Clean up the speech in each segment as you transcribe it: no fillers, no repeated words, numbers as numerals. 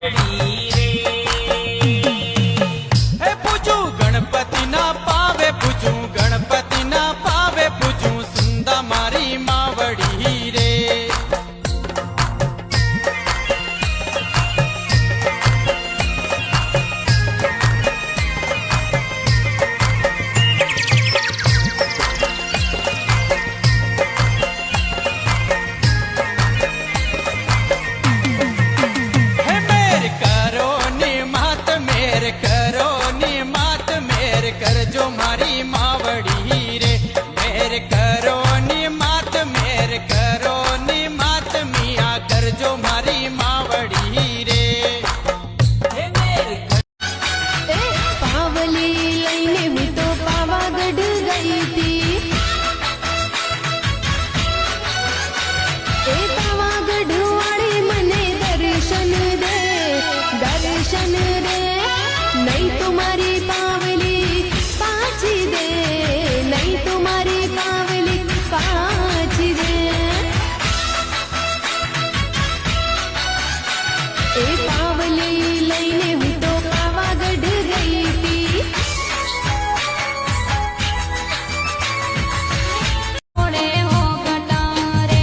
પૂછું ગણપતિ ના પાવે, પૂછું ગણપતિ ના પાવે, પૂછું સુંદા મારી માવડી રે. કરજો મારી માવડી રે, મેર કરો ની માત, મેર કરો ની માત, મિયા કરજો મારી માવડી રે. પાવલી લઈને હું તો પાવાગઢ ગઈ હતી. એ પાવાગઢ વાળી મને દર્શન દે, દર્શન દે, નહીં તો મારી પાવલી પાછી દે, નહીં તો મારી પાવલી પાછી દે. એ પાવલી લઈને હું તો પાવાગઢ ગઈ હતી. હોડે હો ગટારે,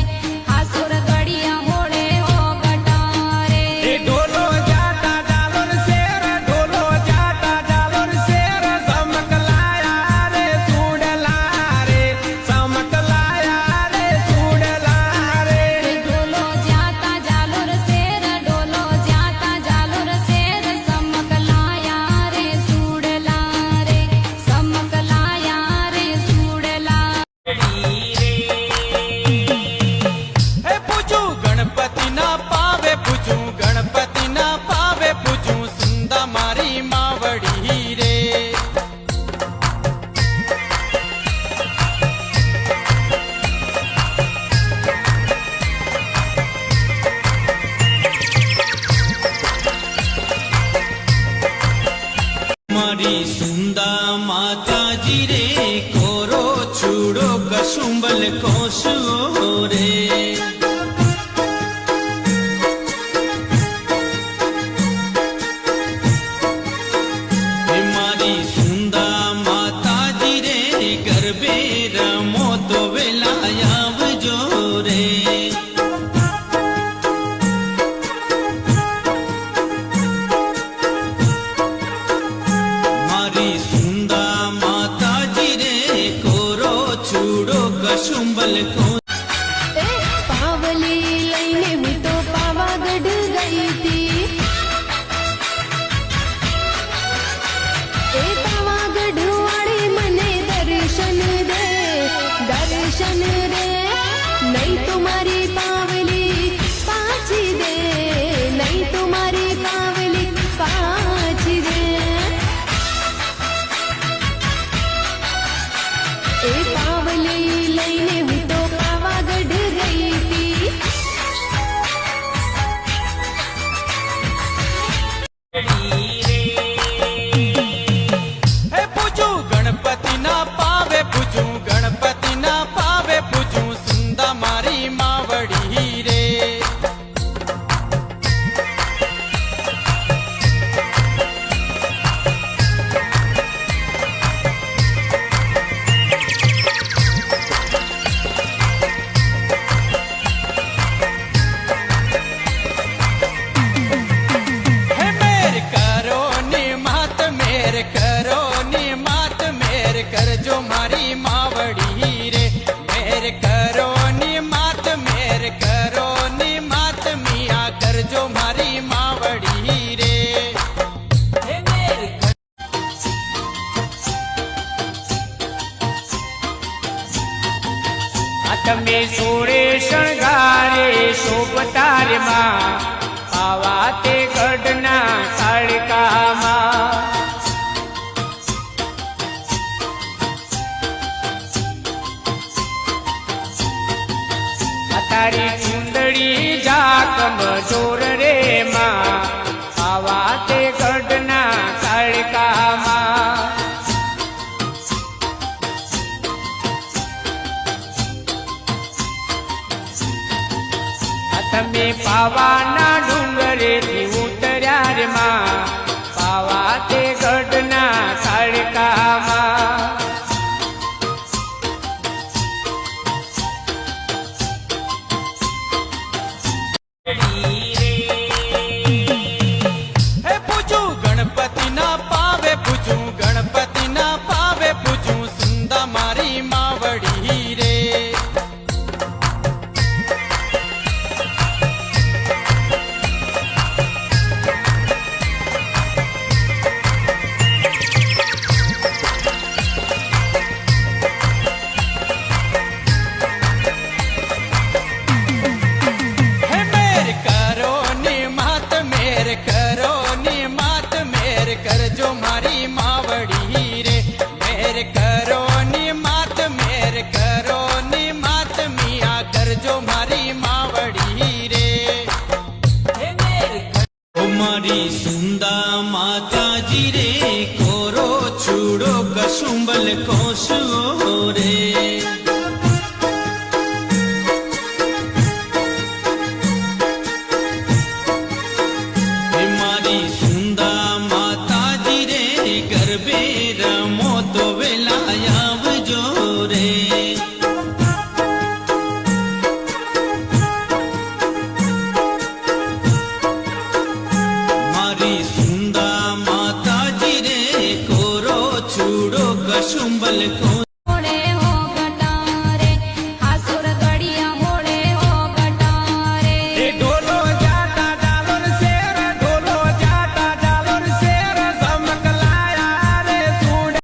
હાસુર ગડિયા હોડે હો ગટારે. ઢોલો જાતા જાલોર શેર, ઢોલો જાતા જાલોર શેર, સમકલાયા રે સુડલા રે, સમકલાયા રે સુડલા રે. ડોલો જાતા જાલોર શેર, ડોલો જાતા જાલોર શેર, સમકલાયા રે સુડલા રે, સમકલાયા રે સુડલા. પૂછું ગણપતિ ના પાવે, પૂછું ગણપતિ ના પાવે, પૂછું સુંદા મારી માવડી રે. મારી સુંદા માતાજી રે, કોરો છૂડો કશુંબલ કોશો રે. મારી સુંદા માતાજી રે, ગરબે રમો તો વેલા આવજો રે. મારી સુંદા માતાજી રે, કોરો છૂડો કશુંબલ કો. એ પાવલી લઈને હું તો પાવાગઢ ગઈ હતી. એ પાવાગઢ વાળી મને દર્શન દે, દર્શન દે, નહીં તો મારી પાવલી પાછી દે, નહીં તો મારી પાવલી પાછી દે. એ પાવલી લઈને હું તો પાવાગઢ ગઈ હતી. પૂછું ગણપતિ ના પાવે, પૂછું ગણપતિ ના પાવે, પૂછું સુંદા મારી માવડી રે. મેર કરો ની માત, મેર કરો ની માત, મેર કરજો મારી માવડી રે. મેર કરો ની માત, મેર કરો ની માત, મિયા કરજો મારી માવડી રે. તમે સોળે શણગારે શોભતારે માં, આવા તે ગઢના તાળકામાં. તારી ચુંદડી જાકમ જોર રે માં, આવા તે ગઢના તાળકામાં. તમે પાવાના ડુંગરેથી ઉતર્યા કરો ની માત મેર કરજો મારી માવડી રે મેર કરો ની માત મેર કરો ની માત મિયા કરજો મારી માવડી રે ઓ મારી સુંદા માતાજી રે કોરો છૂડો કશુંબલ કોશો રે